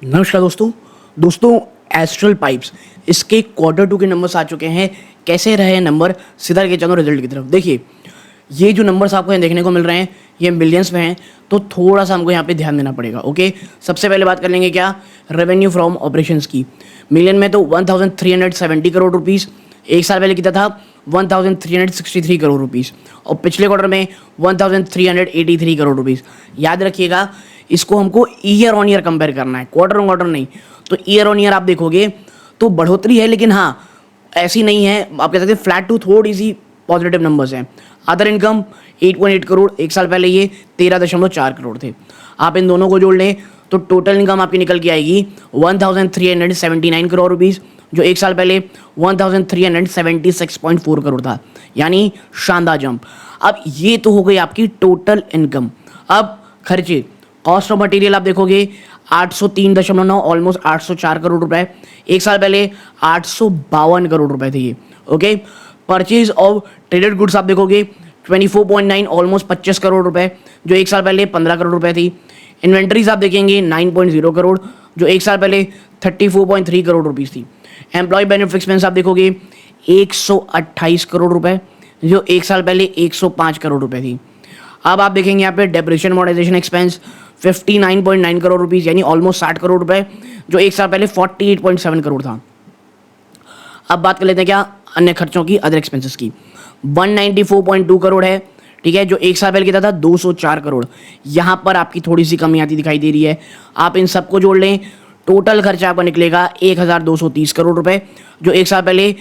नमस्कार दोस्तों astral pipes इसके Q2 के नंबर्स आ चुके हैं। कैसे रहे नंबर, सीधा के चलो रिजल्ट की तरफ। देखिए ये जो नंबर्स आपको यहाँ देखने को मिल रहे हैं ये मिलियंस में हैं, तो थोड़ा सा हमको यहाँ पे ध्यान देना पड़ेगा। ओके, सबसे पहले बात कर लेंगे क्या, रेवेन्यू फ्रॉम ऑपरेशंस की। मिलियन में तो 1370 करोड़ रुपीज़, एक साल पहले कितना था 1363 करोड़ रुपीज़, और पिछले क्वार्टर में 1383 करोड़ रुपीज़। याद रखिएगा इसको हमको ईयर ऑन ईयर कंपेयर करना है, क्वार्टर ऑन क्वार्टर नहीं। तो ईयर ऑन ईयर आप देखोगे तो बढ़ोतरी है, लेकिन हाँ ऐसी नहीं है, आप कह सकते हैं फ्लैट टू थोड़ी सी पॉजिटिव नंबर्स हैं। अदर इनकम 8.8 करोड़, एक साल पहले ये 13.4 करोड़ थे। आप इन दोनों को जोड़ लें तो टोटल इनकम आपकी निकल के आएगी 1379 करोड़ रुपीज़, जो एक साल पहले 1376.4 करोड़ था, यानी शानदार जंप। अब ये तो हो गई आपकी टोटल इनकम। अब खर्चे, कॉस्ट ऑफ मटेरियल आप देखोगे 803.9, ऑलमोस्ट 804 करोड़ रुपए, एक साल पहले 852 करोड़ रुपए थे ये। Okay, purchase of traded goods आप देखोगे 24.9, ऑलमोस्ट 25 करोड़ रुपए, जो एक साल पहले 15 करोड़ रुपए थी। इन्वेंट्रीज आप देखेंगे 9.0 करोड़, जो एक साल पहले 34.3 करोड़ रुपीज़ थी। एम्प्लॉय बेनिफिट एक्सपेंस आप देखोगे 128 करोड़ रुपए, जो एक साल पहले 105 करोड़ रुपए थी। अब आप देखेंगे यहाँ पे depreciation monetization expense 59.9 crore rupees, यानी ऑलमोस्ट 60 करोड़ रुपए, जो एक साल पहले 48.7 करोड़ था। अब बात कर लेते हैं क्या, अन्य खर्चों की, अदर एक्सपेंसेस की। 194.2 करोड़ है, ठीक है, जो एक साल पहले कितना था 204 करोड़। यहाँ पर आपकी थोड़ी सी कमी आती दिखाई दे रही है। आप इन सबको जोड़ लें, टोटल खर्चा आपका निकलेगा 1230 करोड़ रुपए, जो एक साल पहले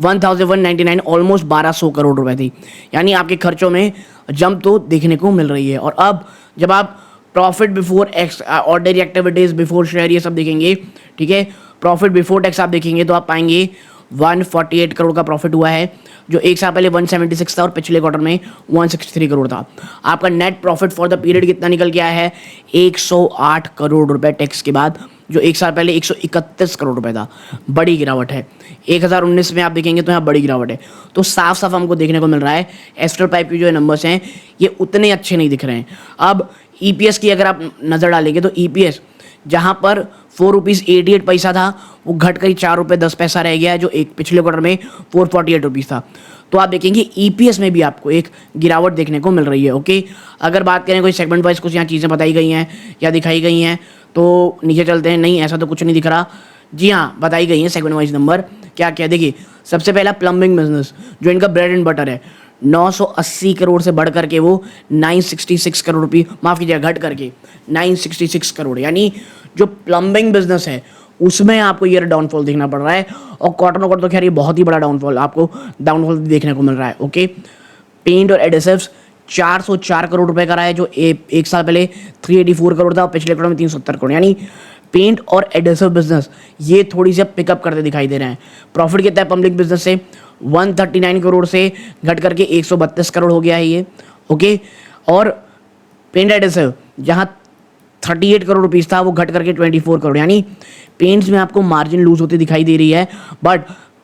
1199, ऑलमोस्ट 1200 करोड़ रुपए थी। यानी आपके खर्चों में जंप तो देखने को मिल रही है। और अब जब आप profit before ordinary activities before share ये सब देखेंगे, ठीक है, प्रॉफिट बिफोर टैक्स आप देखेंगे तो आप पाएंगे 148 करोड़ का प्रॉफिट हुआ है, जो एक साल पहले 176 था और पिछले क्वार्टर में 163 करोड़ था। आपका net profit for the period कितना निकल के आया है, 108 करोड़ रुपए टैक्स के बाद, जो एक साल पहले 131 करोड़ रुपए था। बड़ी गिरावट है। 2019 में आप देखेंगे तो यहाँ बड़ी गिरावट है। तो साफ साफ हमको देखने को मिल रहा है एस्ट्रल पाइप की जो नंबर्स हैं ये उतने अच्छे नहीं दिख रहे हैं। अब ईपीएस की अगर आप नज़र डालेंगे तो ईपीएस जहाँ पर 4.88 रुपये था वो घट कर 4.10 रुपये रह गया है, जो एक पिछले क्वार्टर में 448 रुपीज़ था। तो आप देखेंगे ईपीएस में भी आपको एक गिरावट देखने को मिल रही है। ओके, अगर बात करें कोई सेगमेंट वाइज कुछ यहाँ चीज़ें बताई गई हैं या दिखाई गई हैं तो नीचे चलते हैं। नहीं, ऐसा तो कुछ नहीं दिख रहा। जी हाँ, बताई गई हैं सेगमेंट वाइज नंबर। क्या क्या देखिए, सबसे पहला प्लम्बिंग बिजनेस जो इनका ब्रेड एंड बटर है, 980 करोड़ से बढ़ करके वो 966 करोड़ रुपये, माफ़ कीजिएगा घट करके 966 करोड़, यानी जो प्लम्बिंग बिजनेस है उसमें आपको ये डाउनफॉल देखना पड़ रहा है। और क्वार्टर ऑन क्वार्टर तो खैर ये बहुत ही बड़ा डाउनफॉल देखने को मिल रहा है। ओके, पेंट और एडेसिव्स 404 करोड़ रुपए का रहा है, जो एक साल पहले 384 करोड़ था और पिछले क्वार्टर में 370 करोड़, यानी पेंट और एडेसिव बिजनेस ये थोड़ी सी पिकअप करते दिखाई दे रहे हैं। प्रॉफिट कितना है पब्लिक बिजनेस से, 139 करोड़ से घट करके 132 करोड़ हो गया है ये। ओके, और पेंट एडेसिव जहाँ 38 करोड़ रुपीज़ था वो घट करके 24 करोड़, यानी पेंट्स में आपको मार्जिन लूज होती दिखाई दे रही है। बट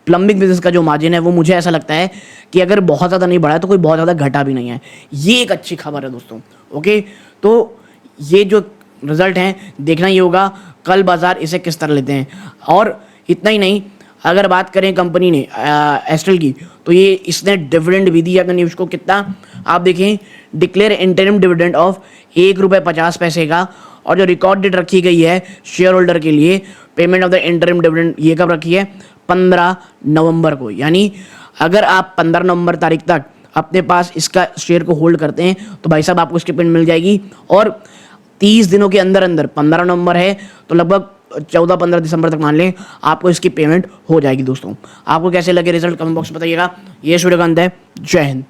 प्लम्बिंग बिजनेस का जो मार्जिन है वो मुझे ऐसा लगता है कि अगर बहुत ज़्यादा नहीं बढ़ा है तो कोई बहुत ज़्यादा घटा भी नहीं है। ये एक अच्छी खबर है दोस्तों। ओके, तो ये जो रिजल्ट हैं देखना ही होगा कल बाजार इसे किस तरह लेते हैं। और इतना ही नहीं, अगर बात करें कंपनी ने एस्ट्रल की, तो ये इसने डिविडेंड भी दिया अपने न्यूज़ को। कितना आप देखें, डिक्लेयर इंटरिम डिविडेंड ऑफ ₹1.50 का, और जो रिकॉर्ड डेट रखी गई है शेयर होल्डर के लिए payment of the interim dividend, ये कब रखी है, 15 नवंबर को। यानी अगर आप 15 नवंबर तारीख तक अपने पास इसका शेयर को होल्ड करते हैं तो भाई साहब आपको इसकी पेमेंट मिल जाएगी। और 30 दिनों के अंदर अंदर, 15 नवंबर है तो लगभग 14-15 दिसंबर तक मान लें आपको इसकी पेमेंट हो जाएगी। दोस्तों आपको कैसे लगे रिजल्ट कमेंट बॉक्स में बताइएगा। ये वीडियो का अंत है। जय हिंद।